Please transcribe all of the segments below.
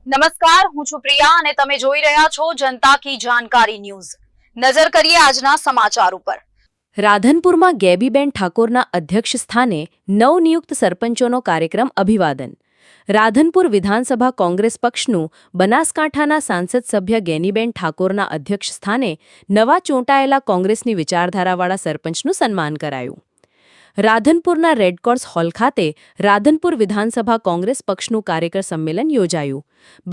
નમસ્કાર, હું છું પ્રિયા અને તમે જોઈ રહ્યા છો જનતા કી જાણકારી ન્યૂઝ। નજર કરીએ આજના સમાચાર ઉપર। રાધનપુરમાં ગેબીબેન ઠાકોરના અધ્યક્ષ સ્થાને નવનિયુક્ત સરપંચોનો કાર્યક્રમ અભિવાદન। રાધનપુર વિધાનસભા કોંગ્રેસ પક્ષનું બનાસકાંઠાના સાંસદ સભ્ય ગેનીબેન ઠાકોરના અધ્યક્ષ સ્થાને નવા ચૂંટાયેલા કોંગ્રેસની વિચારધારાવાળા સરપંચનું સન્માન કરાયું। રાધનપુરના રેડકોર્સ હોલ ખાતે રાધનપુર વિધાનસભા કોંગ્રેસ પક્ષનું કાર્યકર સંમેલન યોજાયું।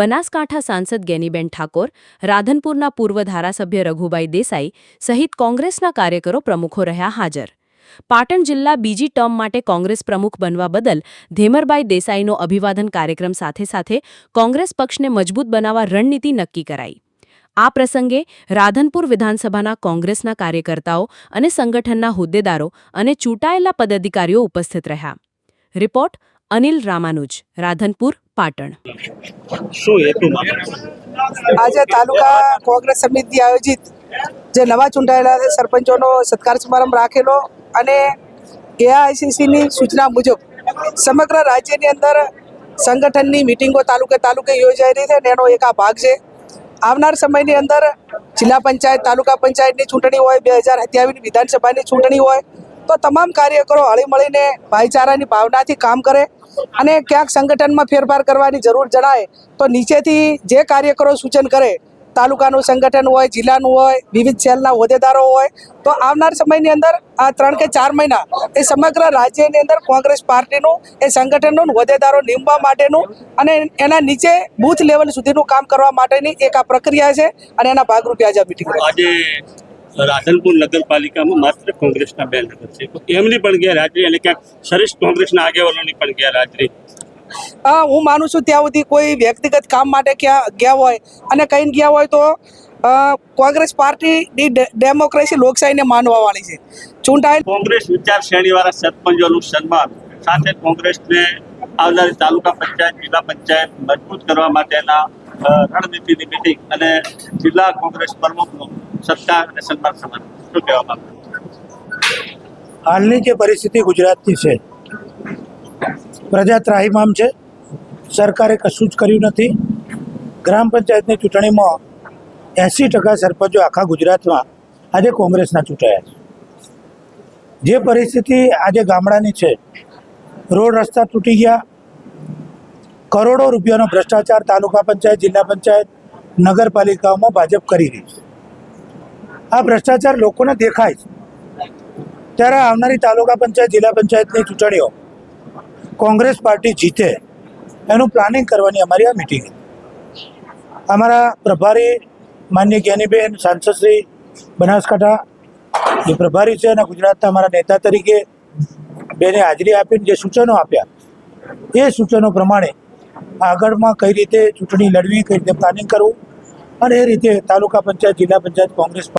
બનાસકાંઠા સાંસદ ગેનીબેન ઠાકોર, રાધનપુરના પૂર્વ ધારાસભ્ય રઘુભાઈ દેસાઈ સહિત કોંગ્રેસના કાર્યકરો પ્રમુખો રહ્યા હાજર। પાટણ જિલ્લા બીજી ટર્મ માટે કોંગ્રેસ પ્રમુખ બનવા બદલ ધેમરભાઈ દેસાઈનો અભિવાદન કાર્યક્રમ સાથે સાથે કોંગ્રેસ પક્ષને મજબૂત બનાવવા રણનીતિ નક્કી કરાઈ। આ પ્રસંગે રાધનપુર વિધાનસભાના કોંગ્રેસના કાર્યકર્તાઓ અને સંગઠનના હોદ્દેદારો અને ચૂંટાયેલા પદાધિકારીઓ ઉપસ્થિત રહ્યા। રિપોર્ટ અનિલ રામાનુજ, રાધનપુર, પાટણ। આજે તાલુકા કોંગ્રેસ સમિતિ આયોજિત જે નવા ચૂંટાયેલા સરપંચોનો સત્કાર સમારંભ રાખેલો અને એઆઈસીસીની સૂચના મુજબ સમગ્ર રાજ્યની અંદર સંગઠનની મિટિંગો તાલુકે યોજાઈ રહી છે અને એનો એક આ ભાગ છે। આવનાર સમયની અંદર જિલ્લા પંચાયત, તાલુકા પંચાયતની ચૂંટણી હોય, 2027 વિધાનસભાની ચૂંટણી હોય તો તમામ કાર્યકરો હળીમળીને ભાઈચારાની ભાવનાથી કામ કરે અને ક્યાંક સંગઠનમાં ફેરફાર કરવાની જરૂર જણાય તો નીચેથી જે કાર્યકરો સૂચન કરે, તાલુકાનું સંગઠન હોય, જિલ્લાનું હોય, વિવિધ સેલના હોદ્દેદારો હોય તો આવનાર સમયની અંદર આ 3 કે 4 મહિના એ સમગ્ર રાજ્યની અંદર કોંગ્રેસ પાર્ટીનું એ સંગઠનનું હોદ્દેદારો નીમવા માટેનું અને એના નીચે બૂથ લેવલ સુધીનું કામ કરવા માટેની એક આ પ્રક્રિયા છે અને એના ભાગરૂપે આજે મીટિંગ આજે રાધનપુર નગરપાલિકામાં માત્ર કોંગ્રેસના 2 નગર છે તો એમની પણ ગેરહાજરી અને ક્યાંક શ્રેષ્ઠ કોંગ્રેસના આગેવાનોની પણ ગેરહાજરી। હું માનું છું ત્યાં સુધી કોઈ વ્યક્તિગત કામ માટે ગયા હોય અને કઈ ગયા હોય તો કોંગ્રેસ પાર્ટીની ડેમોક્રેસી લોકશાહીને માનવાવાળી છે। ચૂંટાયેલ કોંગ્રેસ વિચાર શ્રેણીવાળા સરપંચોનું સન્માન સાથે કોંગ્રેસને આવનારી તાલુકા પંચાયત, જિલ્લા પંચાયત મજબૂત કરવા માટેના રણનીતિની મિટિંગ અને જિલ્લા કોંગ્રેસ પ્રમુખનું સત્કાર અને સન્માન સમારંભ, શું કહેવા માંગો? હાલની જે પરિસ્થિતિ ગુજરાતની છે, પ્રજા ત્રાહિમામ છે, સરકારે કશું જ કર્યું નથી। ગ્રામ પંચાયતની ચૂંટણીમાં 80% સરપંચો આખા ગુજરાતમાં આજે કોંગ્રેસના ચૂંટાયા છે। જે પરિસ્થિતિ આજે ગામડાની છે, રોડ રસ્તા તૂટી ગયા, કરોડો રૂપિયાનો ભ્રષ્ટાચાર તાલુકા પંચાયત, જિલ્લા પંચાયત, નગરપાલિકાઓમાં ભાજપ કરી રહી છે। આ ભ્રષ્ટાચાર લોકોને દેખાય છે ત્યારે આવનારી તાલુકા પંચાયત, જિલ્લા પંચાયતની ચૂંટણીઓ કોંગ્રેસ પાર્ટી જીતે એનું પ્લાનિંગ કરવાની અમારી આ મિટિંગ હતી। અમારા પ્રભારી માન્ય જ્ઞાનીબેન સાંસદશ્રી બનાસકાંઠા જે પ્રભારી છે અને ગુજરાતના અમારા નેતા તરીકે બેને હાજરી આપીને જે સૂચનો આપ્યા એ સૂચનો પ્રમાણે આગળમાં કઈ રીતે ચૂંટણી લડવી, કઈ રીતે પ્લાનિંગ કરવું અને એ રીતે તાલુકા પંચાયત, જિલ્લા પંચાયત કોંગ્રેસ